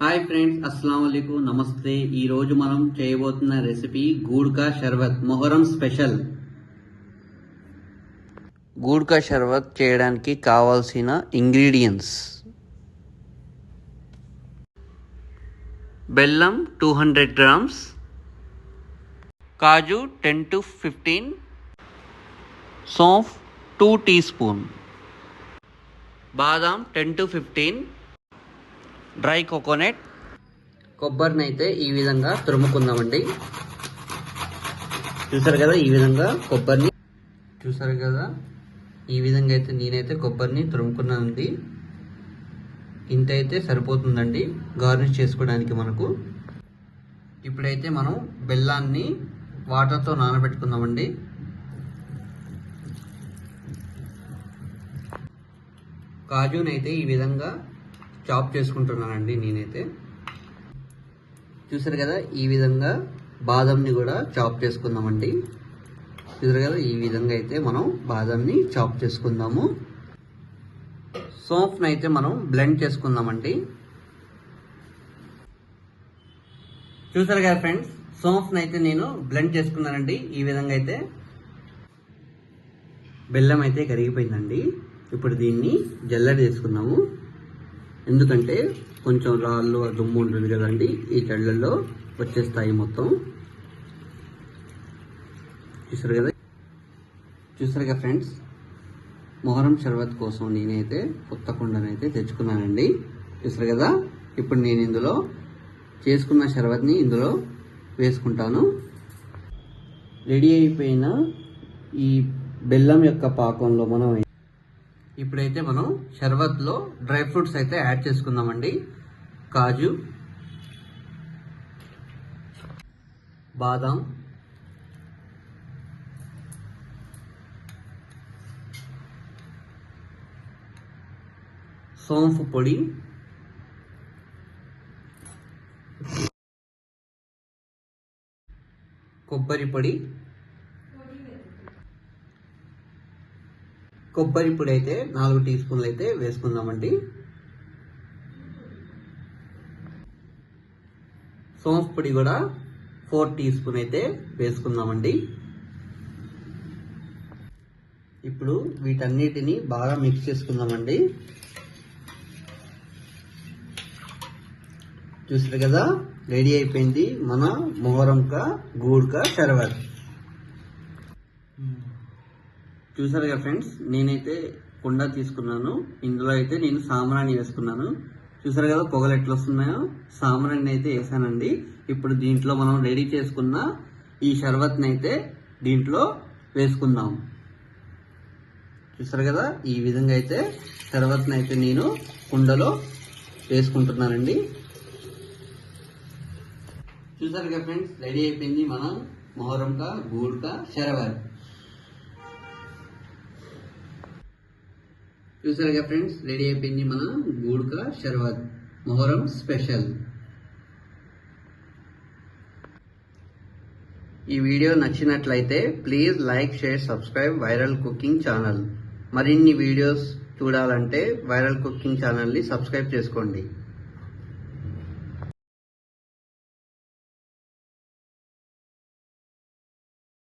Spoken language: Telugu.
హాయ్ ఫ్రెండ్స్, అస్సలం వాలేకుమ్, నమస్తే. ఈ రోజు మనం చేయబోతున్న రెసిపీ గూడ్ కా షర్బత్, మొహరం స్పెషల్. గూడ్ కా షర్బత్ చేయడానికి కావాల్సిన ఇంగ్రీడియంట్స్: బెల్లం 200 గ్రామ్స్, కాజు 10 to 15, సోంఫ్ 2 టీ స్పూన్, బాదాం 10 to 15, డ్రై కోకోనట్. కొబ్బరిని అయితే ఈ విధంగా తురుముకుందామండి. చూసారు కదా, ఈ విధంగా కొబ్బరిని చూసారు కదా, ఈ విధంగా అయితే నేనైతే కొబ్బరిని తురుముకున్నానండి. ఇంత అయితే సరిపోతుందండి గార్నిష్ చేసుకోవడానికి మనకు. ఇప్పుడైతే మనం బెల్లాన్ని వాటర్తో నానబెట్టుకుందామండి. కాజునైతే ఈ విధంగా చాప్ చేసుకుంటున్నానండి నేనైతే. చూసారు కదా, ఈ విధంగా బాదంని కూడా చాప్ చేసుకుందామండి. చూసారు కదా, ఈ విధంగా అయితే మనం బాదంని చాప్ చేసుకుందాము. సోంఫ్ని అయితే మనం బ్లెండ్ చేసుకుందామండి. చూసారు కదా ఫ్రెండ్స్, సోంఫ్ని అయితే నేను బ్లెండ్ చేసుకున్నానండి. ఈ విధంగా అయితే బెల్లం అయితే కరిగిపోయిందండి. ఇప్పుడు దీన్ని జల్లెడ చేసుకుందాము. ఎందుకంటే కొంచెం రాళ్ళు దుమ్ము ఉంటుంది కదండి, ఈ జల్లెల్లో వచ్చేస్తాయి మొత్తం. చూసారు కదా ఫ్రెండ్స్, మొహరం షర్బత్ కోసం నేనైతే కొత్త కుండనైతే తెచ్చుకున్నానండి. చూసారు కదా, ఇప్పుడు నేను ఇందులో చేసుకున్న షర్బత్ని ఇందులో వేసుకుంటాను. రెడీ అయిపోయిన ఈ బెల్లం యొక్క పాకంలో మనం ఇప్పుడైతే మనం షర్బత్లో డ్రై ఫ్రూట్స్ అయితే యాడ్ చేసుకుందామండి. కాజు, బాదాం, సోంఫ్ పొడి, కొబ్బరి పొడి. కొబ్బరి పొడి అయితే 4 టీ స్పూన్లు అయితే వేసుకుందామండి. సోంఫ్ పొడి కూడా 4 టీ స్పూన్ అయితే వేసుకుందామండి. ఇప్పుడు వీటన్నిటిని బాగా మిక్స్ చేసుకుందామండి. చూసారు కదా, రెడీ అయిపోయింది మన మొహరం కా గూడ్ కా షర్బత్. చూసారు కదా ఫ్రెండ్స్, నేనైతే కుండ తీసుకున్నాను. ఇందులో అయితే నేను సాంబ్రాణి వేసుకున్నాను. చూసారు కదా పొగలు ఎట్లా వస్తున్నాయో, సాంబ్రాణి అయితే వేసానండి. ఇప్పుడు దీంట్లో మనం రెడీ చేసుకున్న ఈ షర్బత్ని అయితే దీంట్లో వేసుకుందాం. చూసారు కదా, ఈ విధంగా అయితే షర్బత్ని అయితే నేను కుండలో వేసుకుంటున్నానండి. చూసారు కదా ఫ్రెండ్స్, రెడీ అయిపోయింది మన మొహరం కా గూడ్ కా షర్బత్. చూసారు కదా ఫ్రెండ్స్, రెడీ అయిపోయింది మన గూడ్ కా షర్బత్, మొహరం స్పెషల్. ఈ వీడియో నచ్చినట్లయితే please like, share, subscribe viral cooking channel. మరిన్ని వీడియోస్ చూడాలంటే వైరల్ కుకింగ్ ఛానల్ని సబ్స్క్రైబ్ చేసుకోండి.